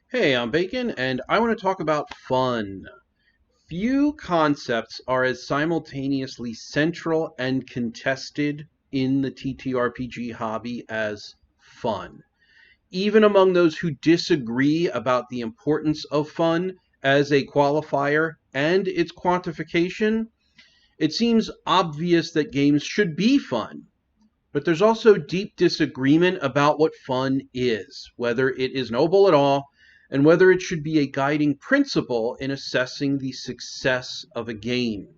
Hey, I'm Bacon, and I want to talk about fun. Few concepts are as simultaneously central and contested in the TTRPG hobby as fun. Even among those who disagree about the importance of fun as a qualifier and its quantification, it seems obvious that games should be fun. But there's also deep disagreement about what fun is, whether it is noble at all, and whether it should be a guiding principle in assessing the success of a game.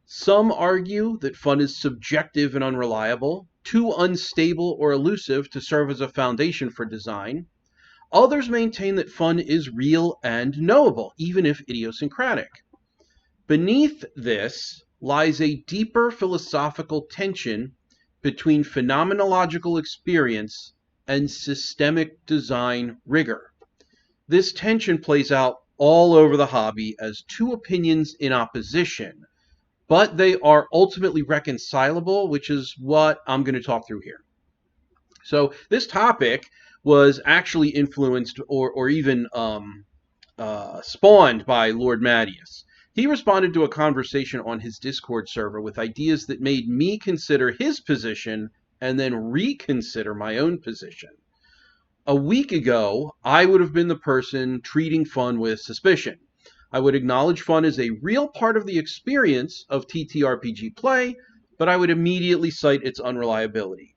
Some argue that fun is subjective and unreliable, too unstable or elusive to serve as a foundation for design. Others maintain that fun is real and knowable, even if idiosyncratic. Beneath this lies a deeper philosophical tension between phenomenological experience and systemic design rigor. This tension plays out all over the hobby as two opinions in opposition, but they are ultimately reconcilable, which is what I'm going to talk through here. So this topic was actually influenced or even spawned by Lord Madius. He responded to a conversation on his Discord server with ideas that made me consider his position and then reconsider my own position. A week ago, I would have been the person treating fun with suspicion. I would acknowledge fun as a real part of the experience of TTRPG play, but I would immediately cite its unreliability.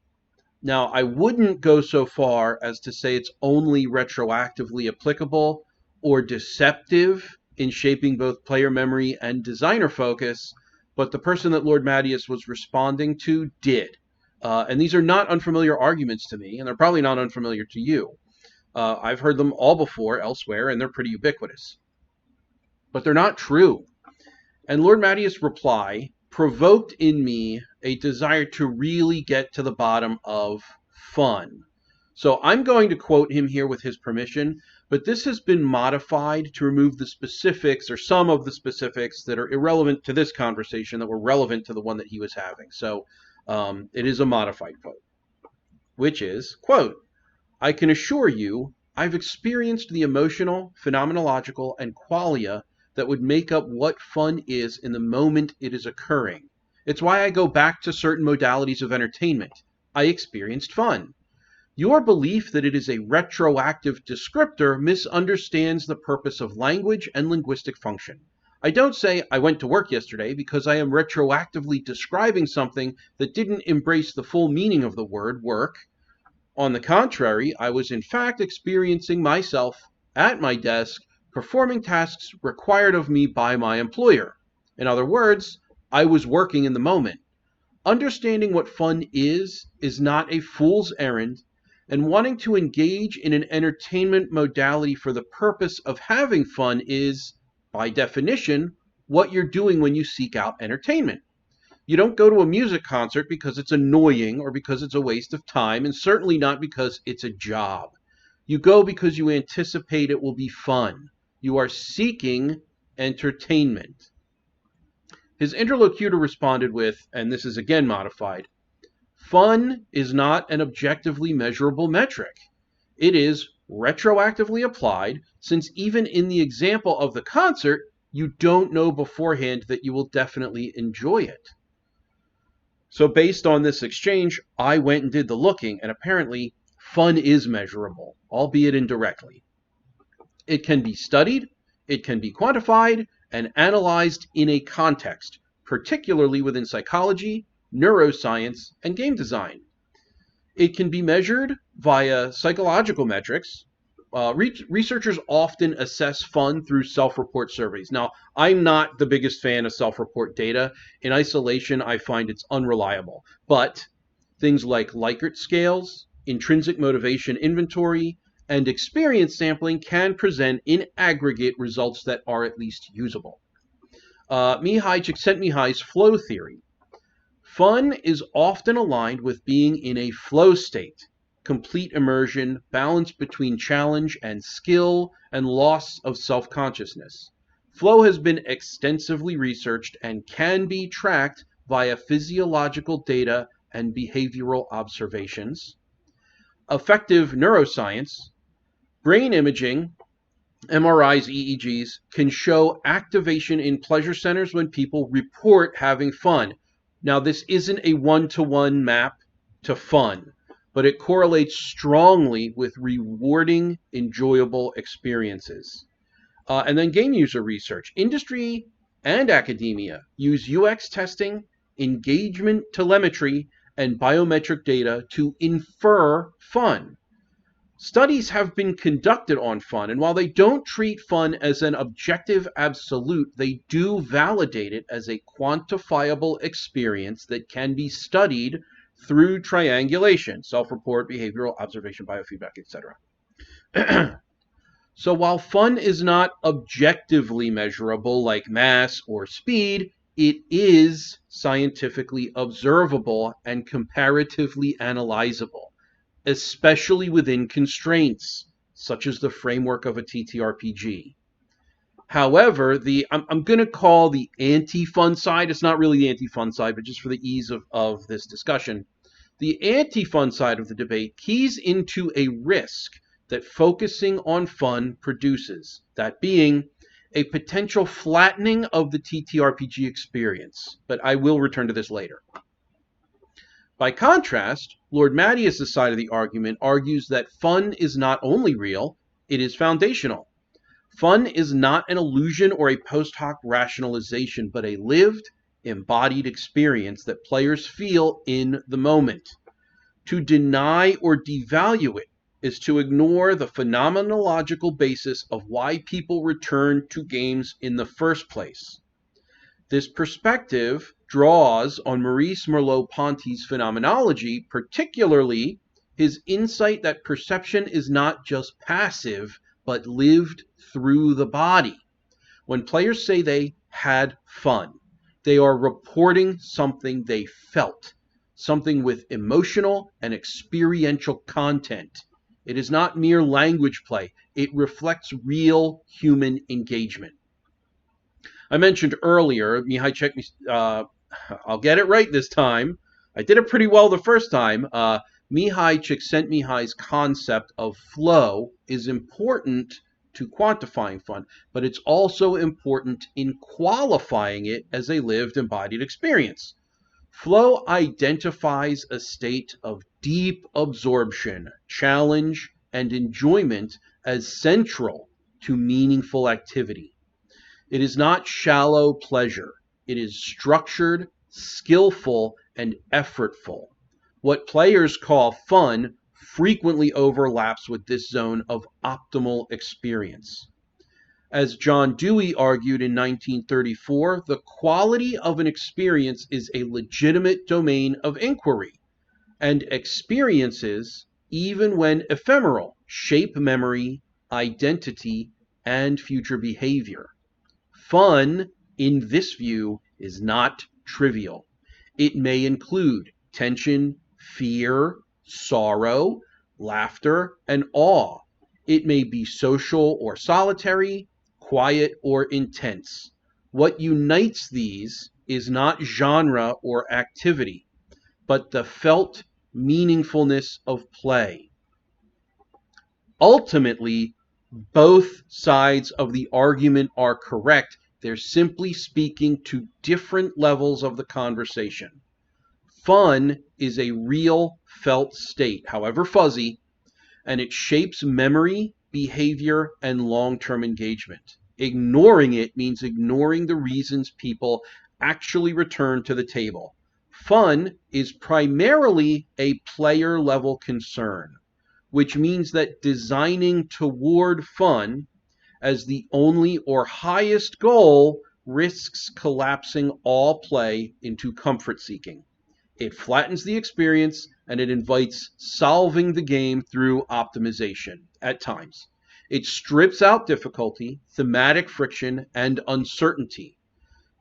Now, I wouldn't go so far as to say it's only retroactively applicable or deceptive in shaping both player memory and designer focus, but the person that Lord Madius was responding to did. And these are not unfamiliar arguments to me, and they're probably not unfamiliar to you. I've heard them all before elsewhere, and they're pretty ubiquitous. But they're not true. And Lord Madius' reply provoked in me a desire to really get to the bottom of fun. So I'm going to quote him here with his permission, but this has been modified to remove the specifics or some of the specifics that are irrelevant to this conversation that were relevant to the one that he was having. So it is a modified quote, which is, quote, "I can assure you I've experienced the emotional, phenomenological, and qualia that would make up what fun is in the moment it is occurring. It's why I go back to certain modalities of entertainment. I experienced fun. Your belief that it is a retroactive descriptor misunderstands the purpose of language and linguistic function. I don't say I went to work yesterday because I am retroactively describing something that didn't embrace the full meaning of the word work. On the contrary, I was in fact experiencing myself at my desk performing tasks required of me by my employer. In other words, I was working in the moment. Understanding what fun is not a fool's errand, and wanting to engage in an entertainment modality for the purpose of having fun is, by definition, what you're doing when you seek out entertainment. You don't go to a music concert because it's annoying or because it's a waste of time, and certainly not because it's a job. You go because you anticipate it will be fun. You are seeking entertainment." His interlocutor responded with, and this is again modified, "Fun is not an objectively measurable metric. It is retroactively applied, since even in the example of the concert, you don't know beforehand that you will definitely enjoy it." So based on this exchange, I went and did the looking, and apparently fun is measurable, albeit indirectly. It can be studied, it can be quantified, and analyzed in a context, particularly within psychology, neuroscience, and game design. It can be measured via psychological metrics. Researchers often assess fun through self-report surveys. Now, I'm not the biggest fan of self-report data. In isolation, I find it's unreliable. But things like Likert scales, intrinsic motivation inventory, and experience sampling can present in aggregate results that are at least usable. Mihai Csikszentmihalyi's flow theory. Fun is often aligned with being in a flow state, complete immersion, balance between challenge and skill, and loss of self-consciousness. Flow has been extensively researched and can be tracked via physiological data and behavioral observations. Affective neuroscience. Brain imaging MRIs, EEGs, can show activation in pleasure centers when people report having fun. Now, this isn't a one-to-one map to fun, but it correlates strongly with rewarding, enjoyable experiences. And then game user research. Industry and academia use UX testing, engagement telemetry, and biometric data to infer fun. Studies have been conducted on fun, and while they don't treat fun as an objective absolute, they do validate it as a quantifiable experience that can be studied through triangulation, self-report, behavioral observation, biofeedback, etc. So while fun is not objectively measurable like mass or speed, it is scientifically observable and comparatively analyzable, especially within constraints, such as the framework of a TTRPG. However, I'm going to call the anti-fun side, it's not really the anti-fun side, but just for the ease of this discussion, the anti-fun side of the debate keys into a risk that focusing on fun produces, that being a potential flattening of the TTRPG experience, but I will return to this later. By contrast, Lord Mattias' side of the argument argues that fun is not only real, it is foundational. Fun is not an illusion or a post hoc rationalization, but a lived, embodied experience that players feel in the moment. To deny or devalue it is to ignore the phenomenological basis of why people return to games in the first place. This perspective draws on Maurice Merleau-Ponty's phenomenology, particularly his insight that perception is not just passive, but lived through the body. When players say they had fun, they are reporting something they felt, something with emotional and experiential content. It is not mere language play. It reflects real human engagement. I mentioned earlier, Mihai I'll get it right this time. I did it pretty well the first time. Mihai Csikszentmihályi's concept of flow is important to quantifying fun, but it's also important in qualifying it as a lived, embodied experience. Flow identifies a state of deep absorption, challenge, and enjoyment as central to meaningful activity. It is not shallow pleasure. It is structured, skillful, and effortful. What players call fun frequently overlaps with this zone of optimal experience. As John Dewey argued in 1934, the quality of an experience is a legitimate domain of inquiry, and experiences, even when ephemeral, shape memory, identity, and future behavior. Fun, in this view, is not trivial. It may include tension, fear, sorrow, laughter, and awe. It may be social or solitary, quiet or intense. What unites these is not genre or activity, but the felt meaningfulness of play. Ultimately, both sides of the argument are correct. They're simply speaking to different levels of the conversation. Fun is a real felt state, however fuzzy, and it shapes memory, behavior, and long-term engagement. Ignoring it means ignoring the reasons people actually return to the table. Fun is primarily a player-level concern, which means that designing toward fun as the only or highest goal risks collapsing all play into comfort seeking. It flattens the experience, and it invites solving the game through optimization at times. It strips out difficulty, thematic friction, and uncertainty.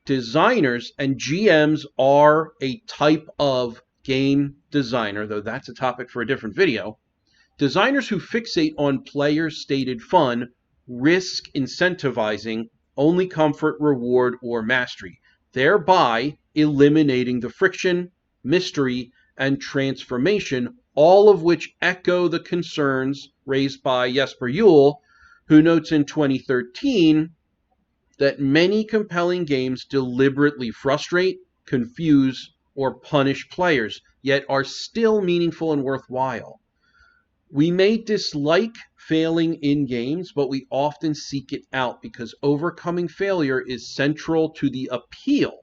Designers and GMs are a type of game designer, though that's a topic for a different video. Designers who fixate on player-stated fun risk incentivizing only comfort, reward, or mastery, thereby eliminating the friction, mystery, and transformation, all of which echo the concerns raised by Jesper JUUL, who notes in 2013 that many compelling games deliberately frustrate, confuse, or punish players, yet are still meaningful and worthwhile. We may dislike failing in games, but we often seek it out because overcoming failure is central to the appeal.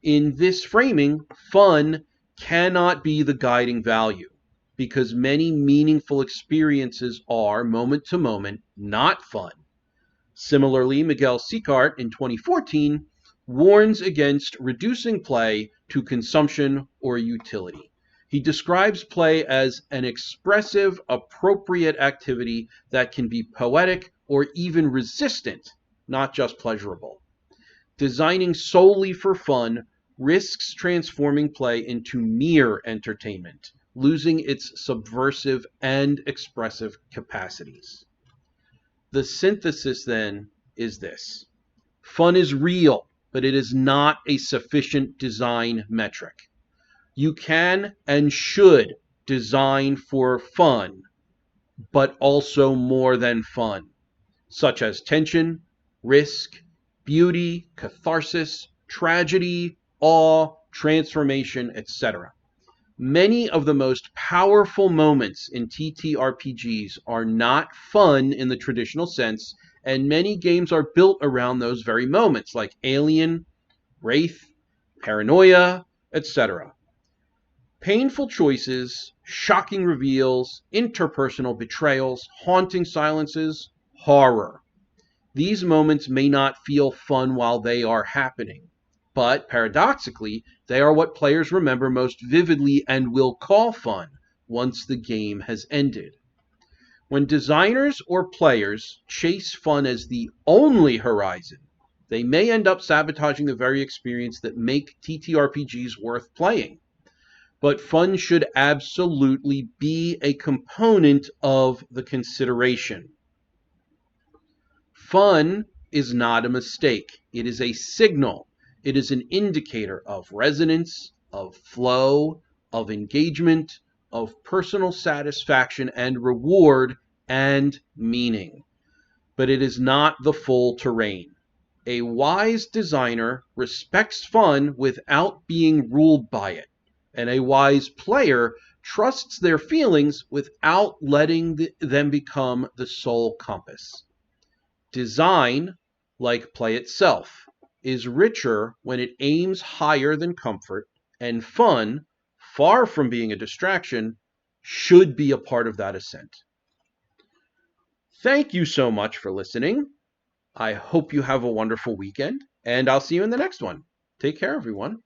In this framing, fun cannot be the guiding value because many meaningful experiences are, moment to moment, not fun. Similarly, Miguel SICART in 2014 warns against reducing play to consumption or utility. He describes play as an expressive, appropriate activity that can be poetic or even resistant, not just pleasurable. Designing solely for fun risks transforming play into mere entertainment, losing its subversive and expressive capacities. The synthesis, then, is this. Fun is real, but it is not a sufficient design metric. You can and should design for fun, but also more than fun, such as tension, risk, beauty, catharsis, tragedy, awe, transformation, etc. Many of the most powerful moments in TTRPGs are not fun in the traditional sense, and many games are built around those very moments, like Alien, Wraith, Paranoia, etc. Painful choices, shocking reveals, interpersonal betrayals, haunting silences, horror. These moments may not feel fun while they are happening, but paradoxically, they are what players remember most vividly and will call fun once the game has ended. When designers or players chase fun as the only horizon, they may end up sabotaging the very experience that make TTRPGs worth playing. But fun should absolutely be a component of the consideration. Fun is not a mistake. It is a signal. It is an indicator of resonance, of flow, of engagement, of personal satisfaction and reward and meaning. But it is not the full terrain. A wise designer respects fun without being ruled by it, and a wise player trusts their feelings without letting them become the sole compass. Design, like play itself, is richer when it aims higher than comfort, and fun, far from being a distraction, should be a part of that ascent. Thank you so much for listening. I hope you have a wonderful weekend, and I'll see you in the next one. Take care, everyone.